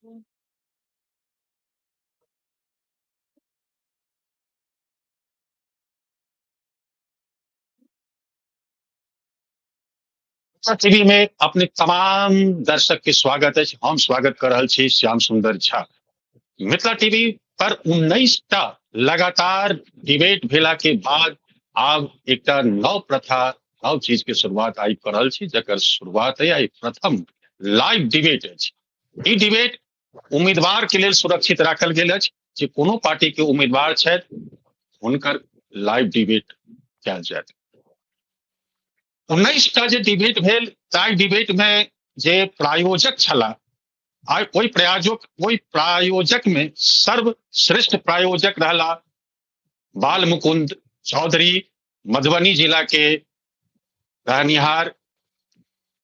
TV में अपने तमाम दर्शक के स्वागत है। हम स्वागत कर रहल छी श्याम सुंदर झा। मिथिला टीवी पर 19टा लगातार डिबेट भेला के बाद आब एकटा नव प्रथा, नव चीज के शुरुआत आई कर रहल छी, जकर शुरुआत है आई प्रथम लाइव डिबेट अछि। ई डिबेट उम्मीदवार के लेल सुरक्षित राखल गेल अछि जे कोनो पार्टी के उम्मीदवार छथि हुनकर लाइव डिबेट कयल जायत। 19टा जे डिबेट भेल ताहि डिबेट में जे प्रायोजक छला, ओहि प्रायोजक में सर्वश्रेष्ठ प्रायोजक रहला बाल मुकुंद चौधरी, मधुबनी जिला के रहनिहार,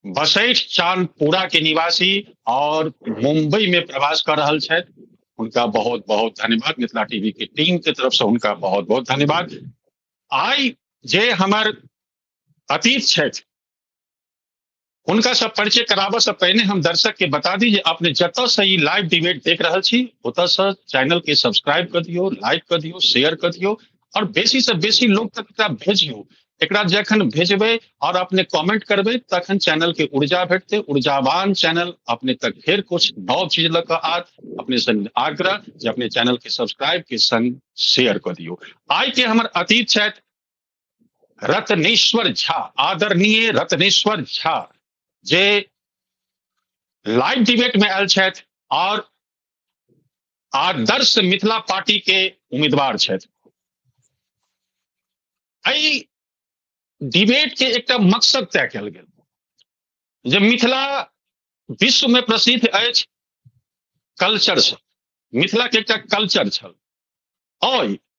बसैठ चांदपुरा के निवासी और मुंबई में प्रवास कर रहल छथि। उनका बहुत बहुत धन्यवाद, मिथिला टीवी के टीम के तरफ से उनका बहुत बहुत धन्यवाद। आई जे हमर अतीत छथि उनका सब परिचय कराबऽ से पहले हम दर्शक के बता दी जे अपने जतऽ से ई लाइव डिबेट देख रहल छी ओतऽ से चैनल के सब्सक्राइब कर दियो, लाइक कर दियो, शेयर कर दियो और बेसी से बेसी लोग तक एकरा भेजियो। एकरा जखन भेजबै और अपने कमेंट करबै तखन चैनल के ऊर्जा भेटतै, ऊर्जावान चैनल अपने तक फिर कुछ नव चीज लऽ कऽ आत। अपने से आग्रह जे अपने चैनल के सब्सक्राइब के संग शेयर कर दियो। आई के हमर अतीत छथि रत्नेश्वर झा, आदरणीय रत्नेश्वर झा, जे लाइव डिबेट में आयल छथि और आदर्श मिथिला पार्टी के उम्मीदवार छथि। एहि डिबेट के एकटा मकसद तय कयल गेल जे मिथिला विश्व में प्रसिद्ध अछि कल्चर से। मिथिला के एकटा कल्चर छल,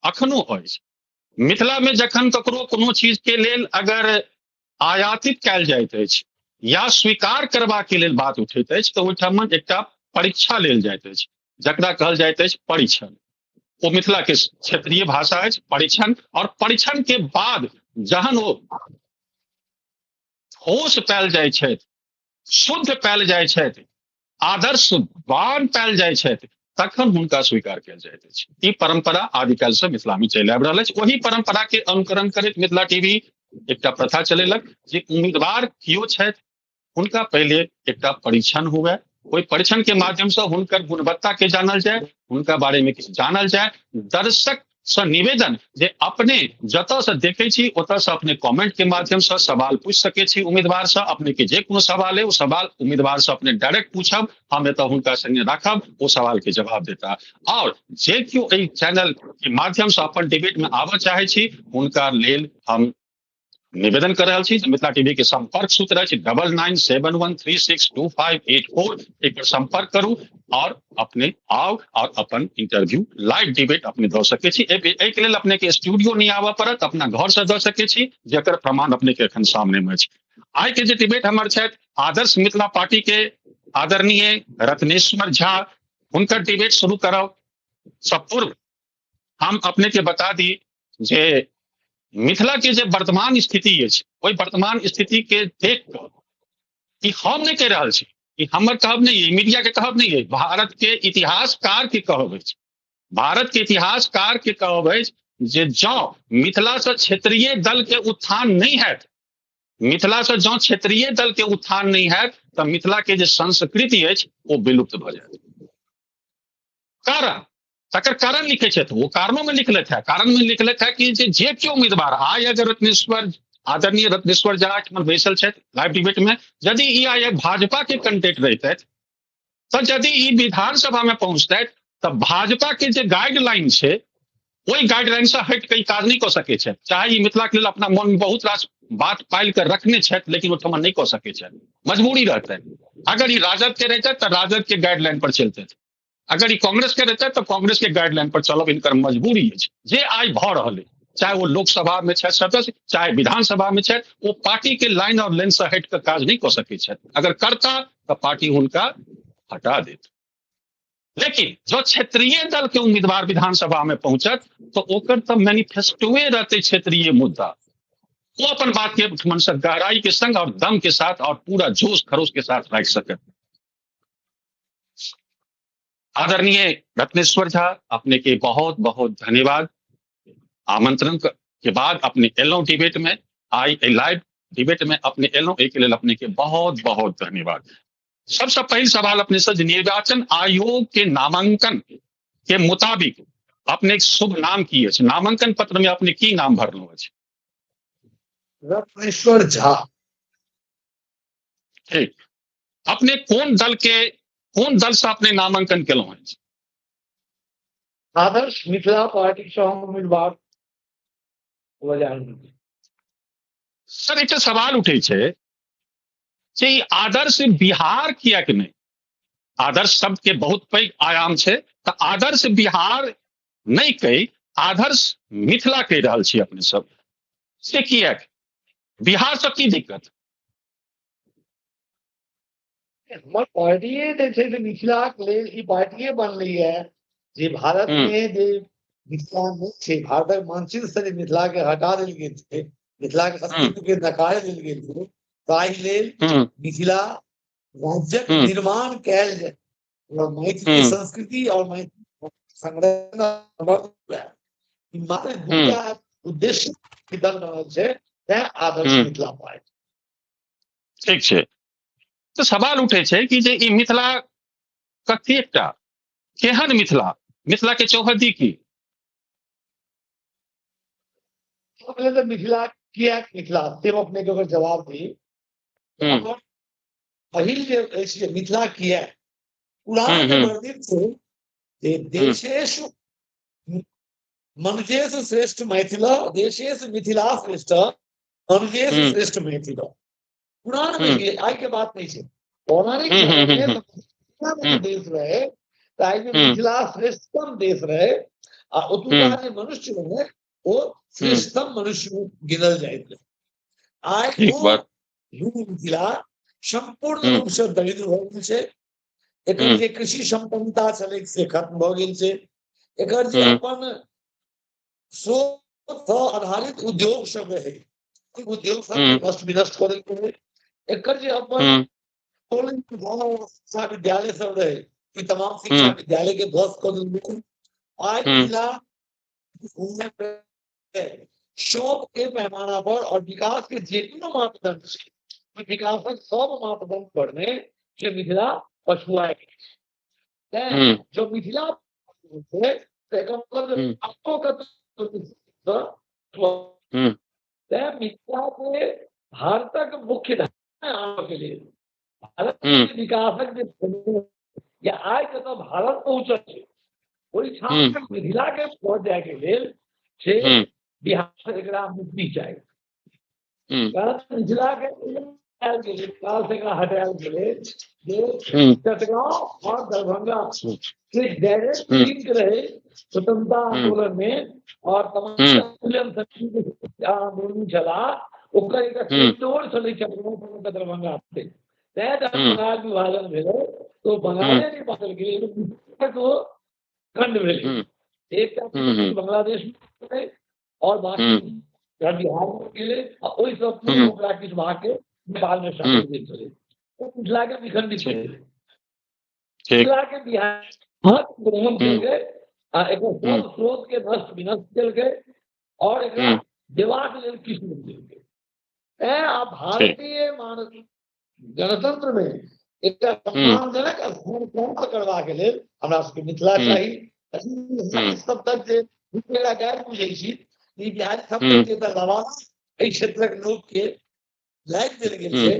अखनो अछि। मिथिला में जखन ककरो कोनो चीज के लेल अगर आयातित कयल जाइत अछि या स्वीकार करबा के लेल बात उठैत अछि तऽ ओहिठाम एकटा परीक्षा लेल जाइत अछि, जकरा कहल जाइत अछि परीक्षण। वो मिथिला के क्षेत्रीय भाषा अछि परीक्षण। और परीक्षण के बाद जहन ओ ठोस पायल जाइ छथि, शुद्ध पायल जाइ छथि, आदर्शवान पायल जाइ छथि, तखन हुनका स्वीकार कयल जाइत अछि। ई परंपरा आदिकाल से मिथिला में चलि आबि रहल अछि। वही परंपरा के अनुकरण करैत मिथिला टीवी एकटा प्रथा चलेलक जे उम्मीदवार कियो छथि उनका पहले एकटा परीक्षण हुए, ओहि परीक्षण के माध्यम से हुनकर गुणवत्ता के जानल जाए, उनका बारे में किछु जानल जाए। दर्शक से निवेदन जे अपने जतऽ से देखे छी ओतऽ से अपने कमेंट के माध्यम से सवाल पूछ सके छी उम्मीदवार से। अपने के जे कोनो सवाल है वो सवाल उम्मीदवार से अपने डायरेक्ट पूछब, हम एतऽ हुनका संगे राखब, वो सवाल के जवाब देता। और जे केओ एहि चैनल के माध्यम से अपन डिबेट में आबऽ चाहे छी हुनका लेल हम निवेदन कर रहल छी। मिथिला टीवी के संपर्क सूत्र अछि 9971362584। एक पर संपर्क करू और अपने आओ और अपन इंटरव्यू लाइव डिबेट अपने दऽ सके छी। एहि के लेल अपने के स्टूडियो नहीं आबऽ पड़त, अपना घर से दऽ सके छी, जकर प्रमाण अपने के एखन सामने में अछि। आई के जे डिबेट हमर छथि आदर्श मिथिला पार्टी के आदरणीय रत्नेश्वर झा, हुनकर डिबेट शुरू करब से पूर्व हम अपने के बता दी जे मिथिला के जे वर्तमान स्थिति अछि ओहि वर्तमान स्थिति के देख कऽ ई हम नहीं कह रहल छी, ई हमर कहब नहीं है, मीडिया के कहब नहीं है, भारत के इतिहासकार के कहब अछि। भारत के इतिहासकार के कहब अछि जे जँ मिथिला से क्षेत्रीय दल के उत्थान नहीं हैत, मिथिला से जँ क्षेत्रीय दल के उत्थान नहीं हैत तऽ मिथिला के जे संस्कृति अछि वो विलुप्त भऽ जायत। कारण तकर कारण लिखे छथि, वो कारणों में लिखलथि है। कारण में लिखलथि है कि जे केओ उम्मीदवार आइ अगर रत्नेश्वर, आदरणीय रत्नेश्वर झा एहिठाम बैसल छथि लाइव डिबेट में, यदि ई आइ भाजपा के कैंडिडेट रहितथि तऽ यदि ई विधानसभा में पहुंचतथि तऽ भाजपा के जे गाइडलाइन छै ओहि गाइडलाइन से हट के काज नहीं कऽ सकै छथि। चाहे ई मिथिला के लेल अपना मन में बहुत रास बात पालि कर रखने छथि लेकिन ओहिठाम नहीं कऽ सकै छथि, मजबूरी रहतनि। अगर ई राजद के रहितथि तऽ राजद के गाइडलाइन पर चलतथि, अगर ई कांग्रेस के रहते तो कांग्रेस के गाइडलाइन पर चलब इनकर मजबूरी है। जे आई भ रहा है, चाहे वो लोकसभा में छथि सदस्य, चाहे विधानसभा में छथि, वो पार्टी के लाइन और लेन से हट कर काज नहीं कर सकै छथि। अगर करता तो पार्टी हुनका हटा देत। लेकिन जो क्षेत्रीय दल के उम्मीदवार विधानसभा में पहुंचत तो ओकर तो मैनिफेस्टोए रहते क्षेत्रीय मुद्दा, वो अपन बात के मन से गहराई के संग और दम के साथ और पूरा जोश खरोश के साथ रख सकत। आदरणीय रत्नेश्वर झा, अपने के बहुत बहुत धन्यवाद। आमंत्रण के बाद अपने एलओ डिबेट में आई लाइव डिबेट में अपने एलओ एक लेल अपने के बहुत बहुत धन्यवाद। सबसे पहले सवाल अपने से निर्वाचन आयोग के नामांकन के मुताबिक अपने एक शुभ नाम की है, नामांकन पत्र में अपने की नाम भरलो है? रत्नेश्वर झा। ठीक, अपने कौन दल से अपने नामांकन केलो है? आदर्श मिथिला पार्टी से हम उम्मीदवार सर एक सवाल उठे छे कि आदर्श बिहार किया कि नहीं? आदर्श शब्द के बहुत पैघ आयाम छे, तो आदर्श बिहार नहीं कही आदर्श मिथिला कह रहा छी अपने सब से किया? बिहार से की दिक्कत? हमर पार्टी मिथिला पार्टी बन रही है जे भारत में जे मिथिला में छे, भारत मानचित्र से मिथिला के हटा दिल गेल छे, मिथिला के अस्तित्व के नकार दिल गेल छे, ताहि लेल मिथिला राज्यक निर्माण कैल जाय और मैथिली संस्कृति और मैथिली संग्रह मात्र दूटा उद्देश्य के दल बनल छे, तै आदर्श मिथिला पार्टी। ठीक छे, तो सवाल उठे छे कि जे ई मिथिला कतेकटा केहन मिथिला, मिथिला के चौहद्दी की? पहले तो मिथिला किया मिथिला से अपने के अगर जवाब दी पहिल जे मिथिला किया पुराण में वर्णित छे जे देशेश मनुजेश श्रेष्ठ मैथिला, देशेश मिथिला श्रेष्ठ मनुजेश श्रेष्ठ मैथिला। पुराण में ये आज के बात नहीं छे, पौराणिक में देश रहे ताकि मिथिला श्रेष्ठतम देश रहे और उतुका जे मनुष्य रहे वो श्रेष्ठतम मनुष्य गिनल जाइत रहे। आज वो मिथिला संपूर्ण रूप से दरिद्र हो गेल छे, एकर जे कृषि संपन्नता छले से खत्म भ गेल छे, एकर जे अपन स्रोत आधारित उद्योग सब रहे उद्योग सब नष्ट विनष्ट कर देलकै। एकर जे अपन शिक्षा विद्यालय सब रहे तमाम शिक्षा विद्यालय के ध्वस्त कर देलकै। आज मिथिला शोध के पैमाना पर और विकास के जितना मापदंड विकास सब मापदंड पर में से मिथिला पछुआ जो मिथिला मिथिला के भारतक मुख्य के लिए भारत विकासक या आज तो भारत पहुंचल है वही ठाम मिथिला के पहुंच जाए के लिए से बिहार से एकरा मुक्ति चाहिए। कारण मिथिला के काल से हटायल गेले जे चटगांव और दरभंगा के डायरेक्ट लिंक रहे स्वतंत्रता आंदोलन में और तमाम आंदोलन चला ओकर एक स्टोर चले चटगांव दरभंगा से बंगाल विभाजन भेले तो बंगाले नहीं बदल गए तो खंड भेले एक बांग्लादेश में और बाकी बिहार में गेले वही सब किस भाग के नेपाल में शामिल भेल तो मिथिला के विखंडित भेल मिथिला के बिहार ग्रहण कल गए एक स्रोत के नष्ट विनष्ट कल गए और एक देवाक लेल किछु देल गए। आप भारतीय मानव गणतंत्र में एक सम्मानजनक स्थान प्राप्त करवा के लेल हमरा सबके मिथिला चाही। सब तक जे गैर बुझे छी बिहार सब के दबाव एहि क्षेत्रक लोक के लाइक देल गेल छै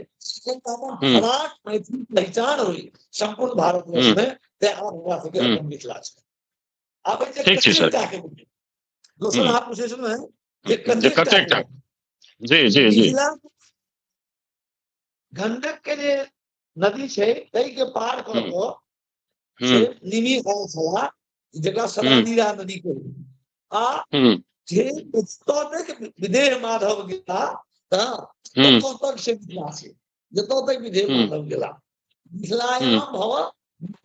खराब मैथिली पहचान हुई संपूर्ण भारतवर्ष में ते आब हमरा सबके अपन मिथिला छै। आब के दोसर आप पूछे सुन है जे कतेकटा जी जी जी गंडक के जे नदी छै तई के पार कर के निमी गांव छला जकरा सलानीरा नदी के आ जे तक विदेह माधव गेला तो तक से मिथिला से जतो तक विदेह माधव गेला मिथिलायाम भव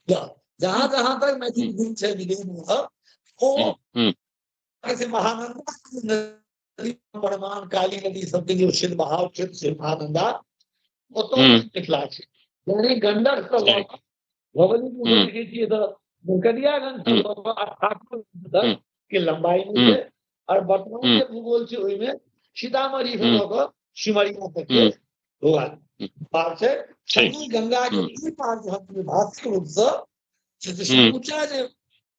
जहां जहां तक मैथिली दिन से विदेह माधव वो कैसे महानंदा नदी परमान काली नदी सबके जो शिव बहाव क्षेत्र से महानंदा वो तो मिथिला से यानी गंडक तो भगवती को देखिए तो नरकटियागंज से लऽ कऽ 88 किलोमीटर के लंबाई में है और वर्तमान के भूगोल से ओहि में सीतामढ़ी से लऽ कऽ सिमरिया तक के भाग छै। संगी गंगा के ई पार जे हम भाषिक रूप से समूचा जे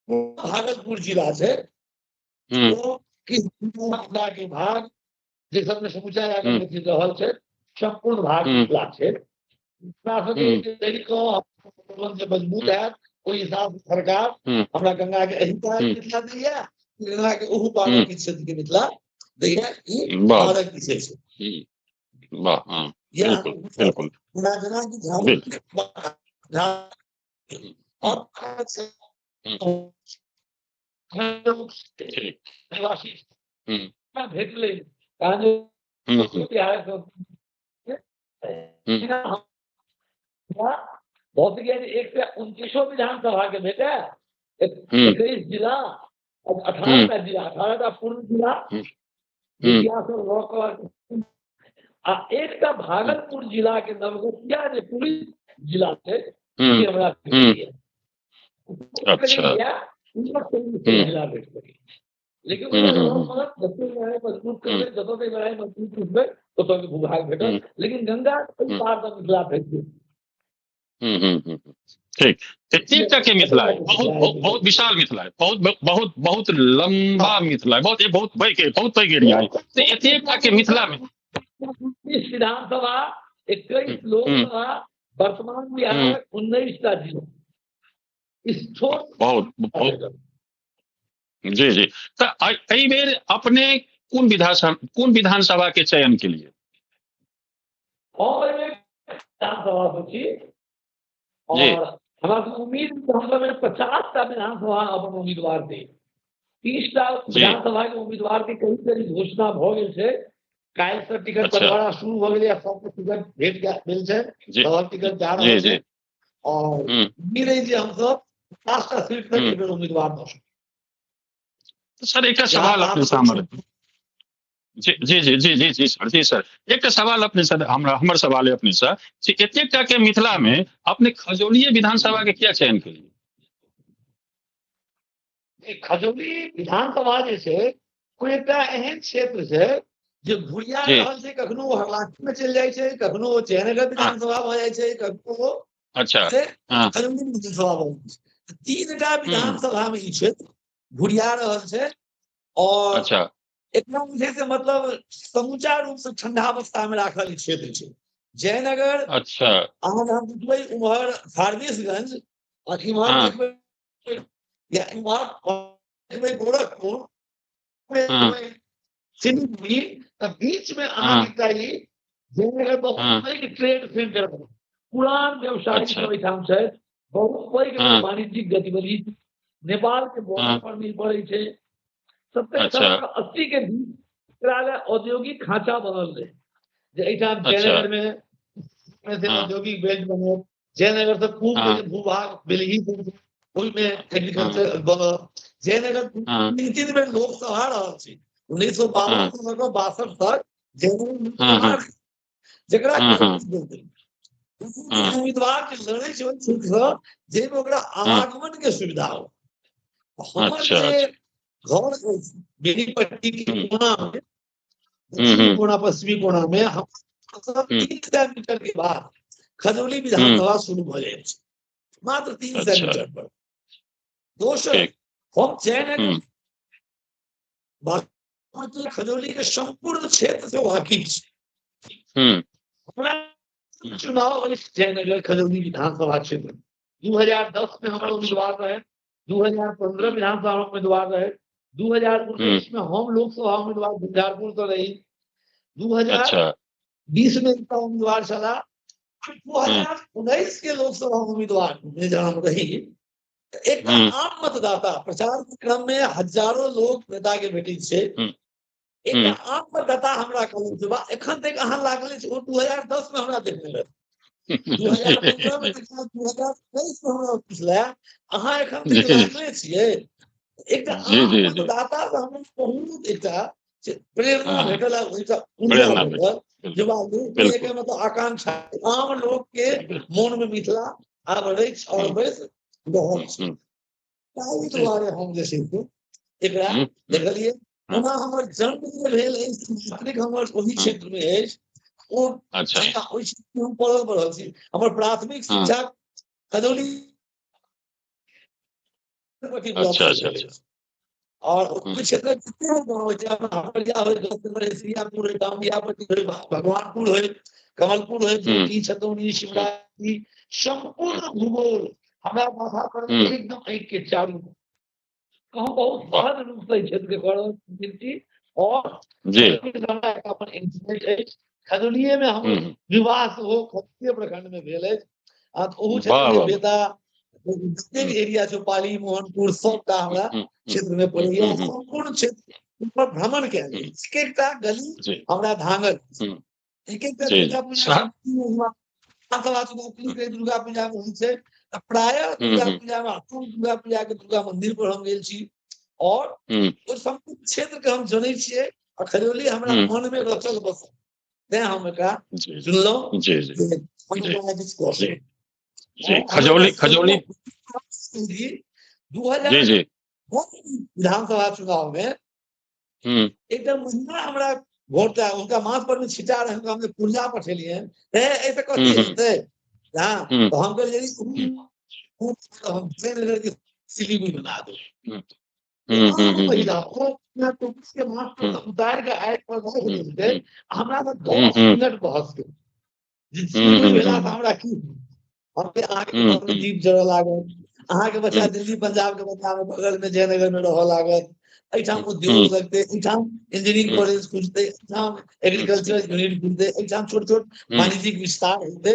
भागलपुर जिला छै वो मिथिला के भाग जे सबमे समूचा जाकर मिथिल रहल छै संपूर्ण भाग मिथिला छै। अपना सबके जे मजबूत है ओहि हिसाब से सरकार हमरा गंगा के एही पार मिथिला दैया, गंगा के ओहू पार के क्षेत्र के मिथिला दैया, ई भारत विषय छै। बिल्कुल जना की भेटले भौतिक 129 विधानसभा के भेटे 21 जिला 18टा जिला 18टा पूर्व जिला एकटा भागलपुर जिला के नवगछिया जे पुलिस जिला छै हमरा जिला भेट लेकिन भूभाग भेटल लेकिन गंगा पार तक मिथिला भेट गेल। ठीक, एतेकटा के मिथिला है, बहुत विशाल मिथिला है, बहुत बहुत लंबा मिथिला है, बहुत पैघ एरिया है। तो एतेकटा के मिथिला में विधानसभा 21 लोकसभा वर्तमान में 19टा जिला बहुत जी तो एहि बेर अपने कोन विधानसभा के चयन के लिए और विधानसभा सोची और हमारा उम्मीद में 50टा विधानसभा अपन उम्मीदवार थे, 30टा विधानसभा के उम्मीदवार के कई तरह घोषणा भ गेल छै। काल्हि से टिकट बंटवारा शुरू भ गेलै, सबके टिकट भेट गेल छै, सब टिकट जा रहल छै और उम्मीद है जे हम सब 50टा सीट तक उम्मीदवार द सर। एक सवाल अपने सामने जी सर एक सवाल अपने सर हमर सवाल है अपने सर एतेकटा के मिथिला में अपने खजौली विधानसभा के क्या चयन के लिए? खजौली विधानसभा जे छै कोई एकटा एहन क्षेत्र छै जे घुरिया रहल छै, कखनो ओ हरलाखी में चलि जाइ छै, कखनो ओ जयनगर विधानसभा भ जाइ छै, कखनो अच्छा खजौली विधानसभा भ जाइ छै। 3टा विधानसभा में ई क्षेत्र घुरिया रहल छै और अच्छा एकदम से मतलब समूचा रूप से ठंडावस्था में राखल क्षेत्र छै। जयनगर अच्छा अहाँ देखबै उम्हर फारबिसगंज और इम्हर देखबै या इम्हर देखबै गोरखपुर सिलीगुड़ी बीच में अहाँ एकटा ई जयनगर बहुत पैघ ट्रेड सेंटर पुरान व्यवसायी सब एहिठाम छै, बहुत पैघ वाणिज्यिक गतिविधि नेपाल के बॉर्डर पर मिल पड़े छै। 70-80 के बीच औद्योगिक खांचा बनल रहे जे एहिठाम जयनगर में औद्योगिक बेल्ट बनल, जयनगर से पूर्व भूभाग बेलही में एग्रीकल्चर बनल, जयनगर 3 में लोकसभा रहल छै 1952 से लऽ कऽ 62 तक जयनगर जकरा उम्मीदवार के लड़े छै जाहिमे ओकरा आवागमन के सुविधा हो। हमर जे घर बेनीपट्टी के कोना में दक्षिणी कोना पश्चिमी कोना में हम 300 मीटर के बाद खजौली विधानसभा शुरू हो जाए मात्र 300 मीटर पर। दोसर हम जयनगर खजौली के संपूर्ण क्षेत्र से वाकिफ छी। चुनाव जयनगर खजौली विधानसभा क्षेत्र 2010 में हमारा उम्मीदवार रहे, 2015 विधानसभा उम्मीदवार रहे, 2019 में हम लोकसभा उम्मीदवार झंझारपुर से रही, 2020 में इनका उम्मीदवार चला, 2019 के लोकसभा उम्मीदवार में जहां रही एक आम मतदाता प्रचार के क्रम में हजारों लोग नेता के भेटी से एक आम मतदाता हमरा कहलक एखन तक अहाँ लागल छै 2010 में हमरा देखने रहे 2015 में 2023 में हमरा पिछला अहाँ एखन तक लागले छियै। एक आम मतदाता से हम बहुत एकटा प्रेरणा भेटल, ऊर्जा भेटल जवाब के मतलब आकांक्षा आम लोग के मन में मिथिला आब रही और बस बहुत ताहि दुआरे हम जे छै से एकरा देखलिए ओना हमर जन्म जे भेल अछि नागरिक हमर ओहि क्षेत्र में अछि ओ अच्छा ओहि क्षेत्र में हम पढ़ल बढ़ल छी हमर प्राथमिक शिक्षा खजौली ब्लॉक अच्छा से अच्छा भेल अच्छा अछि और ओहि क्षेत्र जितने गाँव अछि हरिया होय श्रीरामपुर होय कामियापट्टी होय भगवानपुर होय कमलपुर होय जोटी छतौनी शिवरात्रि संपूर्ण भूगोल हमारा माथा पर एकदम एक के चारू कहूँ बहुत सहज रूप से क्षेत्र के गौरव और जी अपन इंटरनेट अछि खजौलिये में हम विवाह हो खजौलिये प्रखंड में भेल अछि ओहू क्षेत्र में बेदा जतेक एरिया छै पाली मोहनपुर सबटा हमरा क्षेत्र में पड़ैया संपूर्ण क्षेत्र पर भ्रमण कयल एक एकटा गली हमरा धांगल एक एकटा दुर्गा पूजा दुर्गा पूजा में होइ छै प्रायः दुर्गा पूजा में दुर्गा पूजा के दुर्गा मंदिर पर हम गेल छी और ओ संपूर्ण क्षेत्र के हम जनै छियै और खजौली हमरा मन में रचल बसल तें हम एकरा चुनलहुँ खजौली खजौली 2000 विधानसभा चुनाव में एक महीना हमरा वोट उनका माथ पर में छिटा रहे हमने पुर्जा पठेलिए ऐसे कथी हेतै तो हम कहलिए सिलीगुड़ी बना दो महिला के माथ पर उतार के आग पर रख हमरा 10 मिनट बहस के सिलीगुड़ी भेला हमरा की हम दीप जरऽ लागल अहाँ के बच्चा दिल्ली पंजाब के बच्चा में बगल में जयनगर में रह लागत एठाम उद्योग लगते एठाम इंजीनियरिंग कॉलेज खुजते एठाम एग्रीकल्चर यूनिट खुजते एठाम छोट छोट वाणिज्यिक विस्तार होते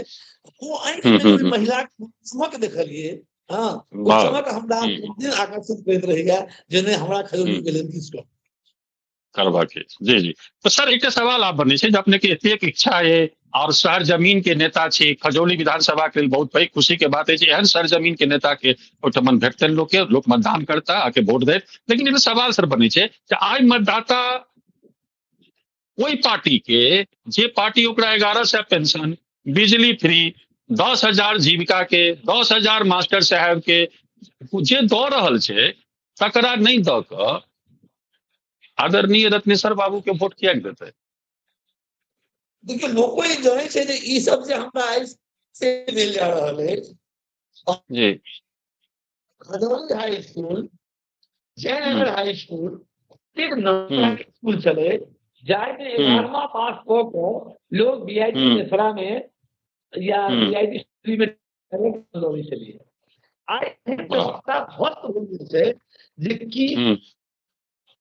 वो आंख में महिला चमक देखलिए हाँ वो चमक हमरा दिन आकर्षित करैत रहैया जे नहीं हमरा खजौली के लेल किछु करबाक जी जी तो सर एक सवाल आप बने छै अपने के एतेक इच्छा है और सरजमीन के नेता छी खजौली विधानसभा के लिए बहुत पैघ खुशी के बात है एहन सरजमीन के नेता के ओठमन भेटतन लोक मतदान करता आके वोट दे लेकिन एगो सवाल सर बने छै आइ मतदाता वही पार्टी के जे पार्टी ओकरा 1100 पेंशन बिजली फ्री 10,000 जीविका के 10,000 मास्टर साहब के जे दऽ रहल छै तकरा नहीं दऽ कऽ आदरणीय रत्नेश्वर बाबू के वोट किया देते देखिए लोग ई जाने छै जे ई सब जे हमरा आइ से मिल जा रहल है जी Khajauli high school Jaynagar high school एक स्कूल चले जाए में 11वां पास कऽ के लोग बीआईटी नेसरा में या बीआईटी में चलिए आइ व्यवस्था ध्वस्त हो गेल छै जे कि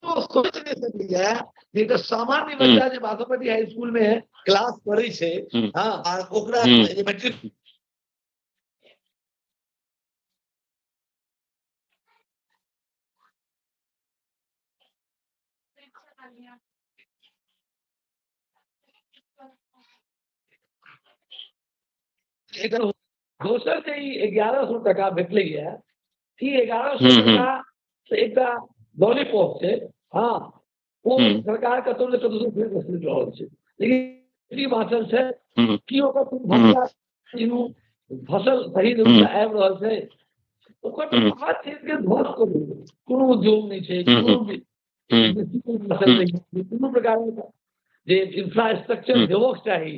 तो सोच नहीं सकलिए जे तो सामान्य बच्चा जे बासोपट्टी हाई स्कूल में क्लास करे छै हां और ओकरा मैट्रिक दोसर से 1100 टका भेटलैया ई 1100 टका से एकटा लॉलीपॉप छै हाँ वो सरकार कतौ ने कतौ से वसूल रहल छै लेकिन ई बाँचल छै कि ओकर फसल सही रूप से आबि रहल छै ओकर हर चीज के ध्वस्त करू कोनो उद्योग नहीं छै कोनो प्रकार जे इंफ्रास्ट्रक्चर देबक चाही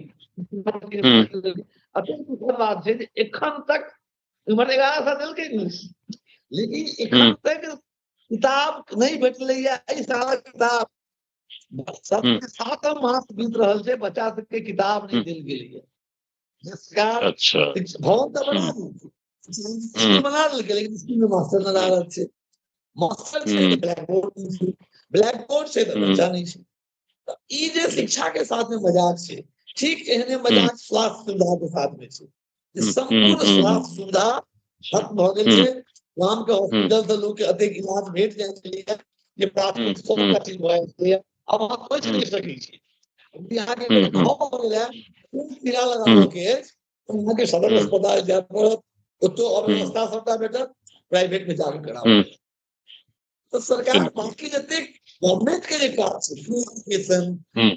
अत्यंत दुखद बात छै एखन तक इमहर 1100 देलकै लेकिन एखन तक किताब नहीं भेटलैया एहि सालक किताब सबके 7 मास बीत रहल छै बच्चा सबके किताब नहीं देल गेलैया सरकार भवन तऽ बना स्कूल बना देलकै लेकिन स्कूल में मास्टर न लागल छै मास्टर छै ब्लैक बोर्ड छै तऽ बच्चा नहीं छै ई जे शिक्षा के साथ में मजाक छै ठीक एहने मजाक स्वास्थ्य सुविधा के साथ में छै संपूर्ण स्वास्थ्य सुविधा खत्म भऽ गेल छै गाम के हॉस्पिटल से लोग के अधिक इलाज भेट जाए छलैया जे प्राथमिक स्वास्थ्य चीज भऽ गेलैया अब अहाँ सोचि नहीं सकै छी यहाँ के गाँव भऽ गेलै टीका लगाबऽ के यहाँ के सदर अस्पताल जाय पड़त ओतौ अव्यवस्था सबटा भेटत प्राइवेट में जाके कराबऽ तो सरकार बाकी जते गवर्नमेंट के जे काज छै free education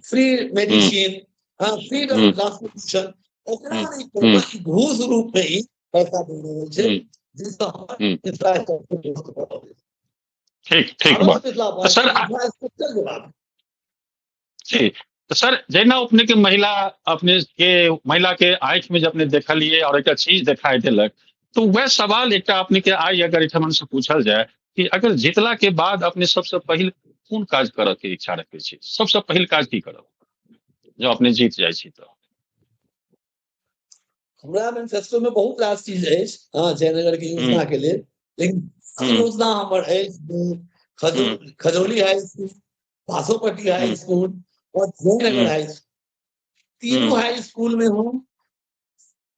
free medicine freedom of transportation ओकरा नहीं घूस रूप में ही पैसा दे रहल छै जिसका हम्म, इंफ्रास्ट्रक्चर ठीक ठीक बात। तो सर इंफ्रास्ट्रक्चर के बाद जी, तो सर जेना अपने के महिला के आँख में जब अपने देखलिए और एक चीज दिखाई देलक, तो वह सवाल एक अपने के आई अगर एठमन से पूछल जाए कि अगर जीतला के बाद अपने सबसे पहिल कोन काज करऽ के इच्छा रखे छी, सबसे पहिल काज की करब जब अपने जीत जाइ छी तो? हमरा मैनिफेस्टो में बहुत रास चीज है, हाँ, जयनगर की योजना के लिए, लेकिन योजना हमर है Khajauli high school, Basopatti high school और जयनगर हाई स्कूल। तीनों हाई स्कूल में हम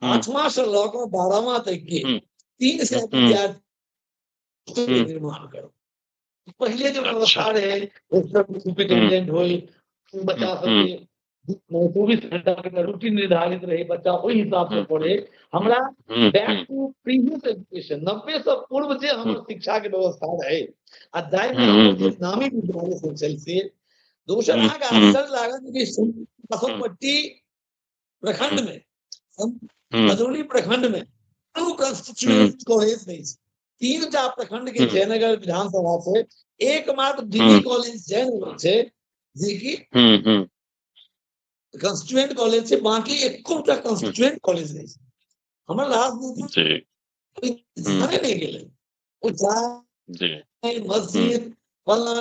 8वां से लेकर 12वां तक के 300 विद्यार्थी के निर्माण करो। पहले जो व्यवस्था रहे सुपरिटेंडेंट हो, बच्चा सबके 24 घंटा के रूटीन निर्धारित रहे, बच्चा ओहि हिसाब से पढ़े। हमरा बैक टू प्रीवियस एजुकेशन 90 से पूर्व जे हमर शिक्षा के व्यवस्था रहे आ दाय में हमर जे नामी विद्यालय सब चल से दोसर आगे आश्चर्य लागत कि बासोपट्टी प्रखंड में खजौली प्रखंड में कंस्टिट्यूएंट कॉलेज नहीं है। 3टा प्रखंड के जयनगर विधानसभा से एकमात्र डिग्री कॉलेज जयनगर से जे कि कंस्टिट्यूएंट कॉलेज से, बाकी एकोटा कंस्टिट्यूएंट कॉलेज नहीं। हमर राजनीति जाने नहीं गेले ओ जाए मस्जिद फलना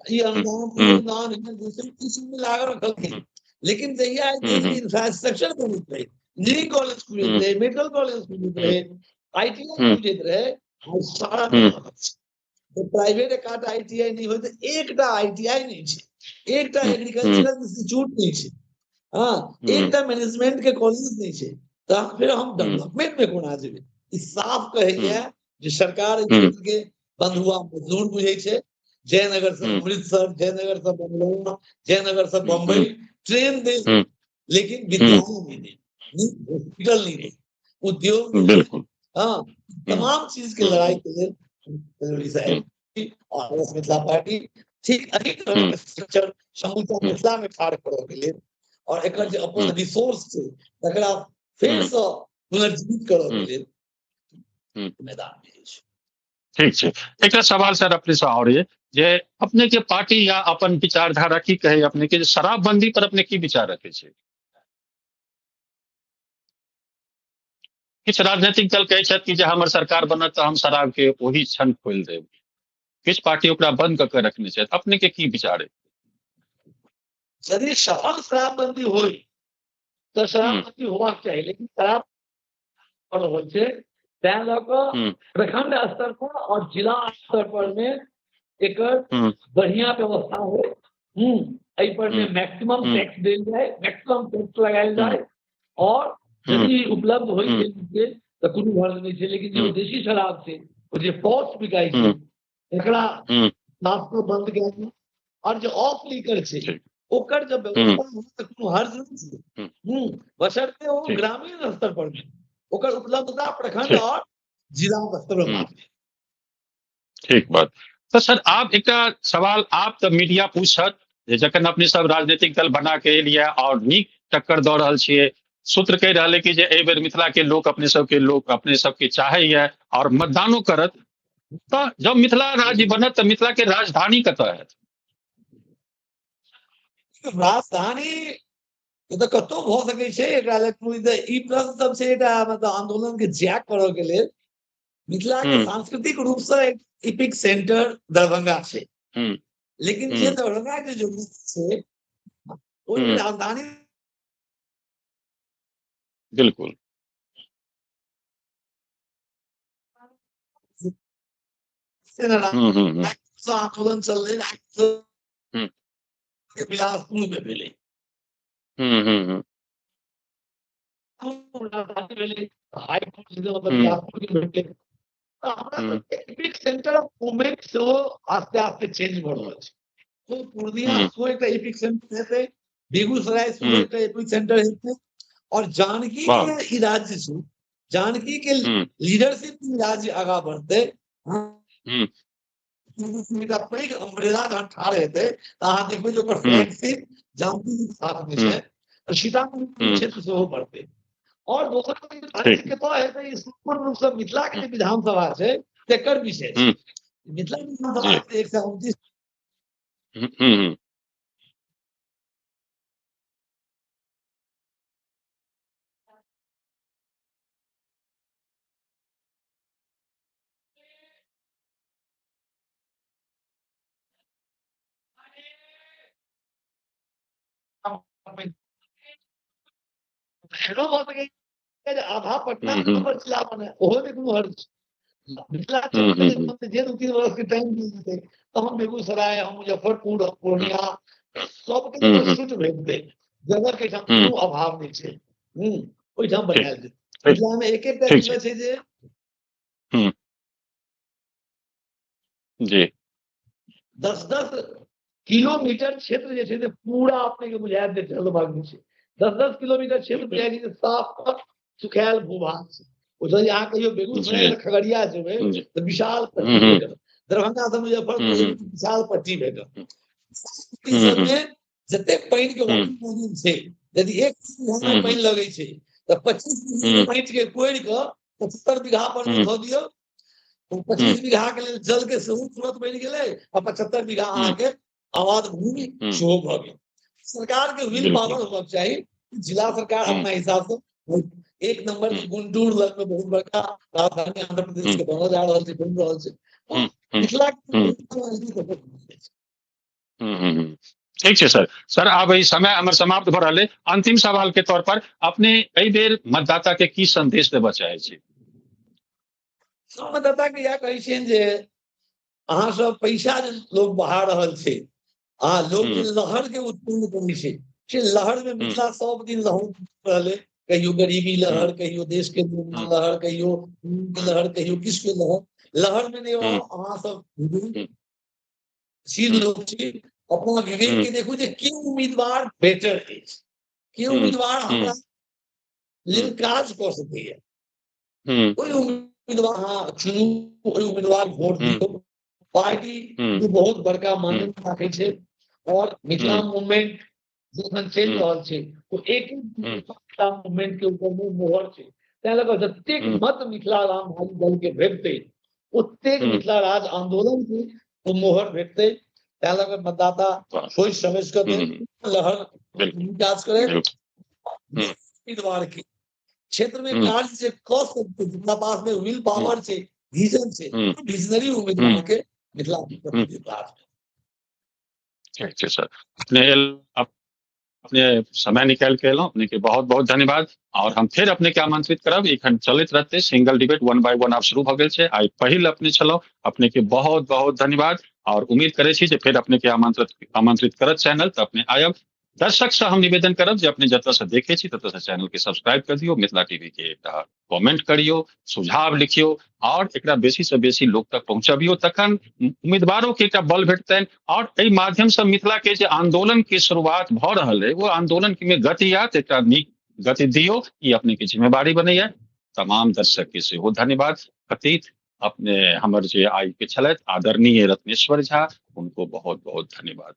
ये अनुदान दूसरे किसी में लागल रखल, लेकिन जहिया इंफ्रास्ट्रक्चर को रहे, इंजीनियरिंग कॉलेज खुले रहे, मेडिकल कॉलेज खुले रहे, आईटीआई खुले रहे, सारा तो प्राइवेट एक आईटीआई नहीं होते, एकटा आईटीआई नहीं है, एकटा एग्रीकल्चरल इंस्टीट्यूट नहीं है, हाँ, एकटा मैनेजमेंट के कॉलेज नहीं है, तो फिर हम डेवलपमेंट में कोना जेबे? ई साफ कहैया जे सरकार के बंधुआ मजदूर बुझे छे। जयनगर से अमृतसर, जयनगर से बंगलौर, जयनगर से बम्बई ट्रेन दे, लेकिन विद्यालय नहीं दे, हॉस्पिटल नहीं दे, उद्योग नहीं दे, हाँ, तमाम चीज के लड़ाई के लिए और मिथिला पार्टी ठीक अनेक तरह के स्ट्रक्चर समूचा मिथिला में ठाढ़ करऽ के लिए और एकर जे अपन रिसोर्स छै तकरा फिर से पुनर्जीवित करऽ के लिए मैदान में छै। ठीक छै। एक सवाल सर अपने से और ये जे अपने के पार्टी या अपन विचारधारा की कहे अपने के शराबबंदी पर अपने की विचार रखे छे? किछ राजनीतिक दल कहे छथि कि जे हमर सरकार बनत तो हम शराब के वही क्षण खोल देब, किछ पार्टी ओकरा बंद करके रखने छथि, अपने के की विचार है? यदि सफल शराबबंदी हो तो शराबबंदी होना चाहिए, लेकिन शराब पर हो तैं लऽ कऽ प्रखंड स्तर पर और जिला स्तर पर में एक बढ़िया व्यवस्था हो, एहि पर में मैक्सिमम टैक्स देल जाए, मैक्सिमम टैक्स लगायल जाए और यदि उपलब्ध हो तो कोनो हर्ज नहीं है, लेकिन जो देशी शराब से वो जो पॉश बिकाई छै एकरा नास्ता बंद कए और जो ऑफ लीकर छै ओकर जब व्यवस्था हो तो कोनो हर्ज नहीं है, बशर्ते वो ग्रामीण स्तर पर में ओकर उपलब्धता प्रखंड और जिला स्तर पर। ठीक बात। तो सर आप एक सवाल आप तो मीडिया पूछत जखन अपने सब राजनीतिक दल बना के लिए और नीक टक्कर दऽ रहल छियै, सूत्र कह रहा कि जे एहि बेर मिथिला के लोग अपने सबके चाहैया और मतदानो करत, तो जब मिथिला राज्य बनत तो मिथिला के राजधानी कतऽ हैत? राजधानी तो कतौ भ सकै छै, एकरा लेल ई प्रश्न सब छै, एकटा मतलब आंदोलन के जैक करऽ के लेल मिथिला के सांस्कृतिक रूप से एक इपिक सेंटर दरभंगा छै, लेकिन जे दरभंगा के जो छै ओहि राजधानी बिल्कुल आंदोलन चल रहे बिलासपुर में भेले, हाई कोर्ट बिलासपुर के भेले, एपिक सेंटर ऑफ मूवमेंट से आस्ते आस्ते चेंज भ रहल छै। तो पूर्णिया सो एक एपिक सेंटर हेतै, बेगूसराय सो एक एपिक सेंटर हेतै और जानकी के ई राज्य छै, जानकी के लीडरशिप राज्य आगा बढ़तै, पैघ अम्ब्रेला जहाँ ठाढ़ हेतै अहाँ देखबै जे ओकर फ्लैगशिप जानकी के साथ में छै, सीतामढ़ी क्षेत्र सेहो बढ़तै और दोसर के तो है तो पूर्ण रूप से मिथिला के विधानसभा छै तेकर विषय छै। मिथिला विधानसभा 129 एहनो भऽ सकै जे आधा पटना जिला बने ओहो में कोनो हर्ज मिथिला क्षेत्र जे 2-3 वर्ष के टाइम मिल जेतै तो हम बेगूसराय हम मुजफ्फरपुर हम पूर्णिया सबके छूट भेटतै जगह के कोनो अभाव नहीं छै। ओहिठाम बनायल जेतै मिथिला में एक एक जगह छै जे जी 10-10 किलोमीटर क्षेत्र जे छै से पूरा अपने के बुझायत जे जलमग्न छै। 10-10 किलोमीटर क्षेत्र बुझाय छै साफ सुखायल भूभाग छै। उधर यहाँ कहियो बेगूसराय खगड़िया जेबै तो विशाल पट्टी भेटत, दरभंगा से मुजफ्फरपुर विशाल पट्टी भेटत। में जते पानी के वॉल्यूम छै यदि 1 बीघा में पानी लगे छै तो 25 बीघा पानी के कोइर के 75 बीघा पर में धो दियो तो 25 बीघा के लिए जल के स्रोत बन गेलै और 75 बीघा अहाँ के आबाद भूमि सेहो भ गेल। सरकार के विल पावर होना चाहिए। जिला सरकार अपना हिसाब से एक नंबर के गुंटूर लग में बहुत बड़का राजधानी आंध्र प्रदेश के बनल जा रहल छै, बन रहल छै। मिथिला ठीक है सर आब ई समय हमर समाप्त भ रहल है। अंतिम सवाल के तौर पर अपने एहि बेर मतदाता के की संदेश देबऽ चाहे छी? मतदाता के इएह कहै छियनि जे अहाँ सब पैसा जे लोग बहा रहल छै लोग लहर के उत्पन्न करै छै से लहर में मिथिला सब दिन लहर रहले, कहियो गरीबी लहर, कहियो देश के लहर, कहियो लहर, कहियो किसके लहर में नहीं अहाँ सब शील लोग छी। अपना विवेक के देखू जे के उम्मीदवार बेटर अछि, के उम्मीदवार हमरा लेल काज कऽ सकैए, कोई उम्मीदवार अहाँ चुनू, कोई उम्मीदवार वोट दियौ। पार्टी बहुत बड़का मान्यता राखै छै और मिथिला मूवमेंट जखन चलि रहल छै तो एक मिथिला मूवमेंट के ऊपर में मोहर छै। तैं लऽ कऽ जतेक मत मिथिला रामधारी दल के भेटतै ओतेक मिथिला राज आंदोलन के वो मोहर भेटतै। तैं लऽ कऽ मतदाता सोच समझ कर लहर विकास करे उम्मीदवार के क्षेत्र में कार्य से कऽ सकते, जिनका पास में विल पावर छै, विजन छै, विजनरी उम्मीदवार के मिथिला ठीक है सर। अपने समय निकाल के एलहुँ, अपने के बहुत बहुत धन्यवाद। और हम फिर अपने के आमंत्रित करब, एखन चलैत रहते सिंगल डिबेट 1 by 1 आब शुरू भ गेल छै। आई पहिल अपने छलौ, अपने के बहुत बहुत धन्यवाद। और उम्मीद करे छी जे फिर अपने के आमंत्रित करत चैनल तो अपने आयब। दर्शक से हम निवेदन करब जे अपने जतऽ से देखे छी ततऽ से चैनल के सब्सक्राइब कर दियो, मिथिला टीवी के कमेंट करियो, सुझाव लिखियो और एकरा बेसी से बेसी लोग तक पहुंचाबियो, तखन उम्मीदवारों के एकटा बल भेटतनि। और एहि माध्यम से मिथिला के जे आंदोलन के शुरुआत भ रहल है वो आंदोलन में गति आयत, एकटा नीक गति दियो, ई अपने के जिम्मेवारी बनैया। तमाम दर्शक के सेहो धन्यवाद। अतीत अपने हमर जे आई के छलथि आदरणीय रत्नेश्वर झा, उनको बहुत बहुत धन्यवाद।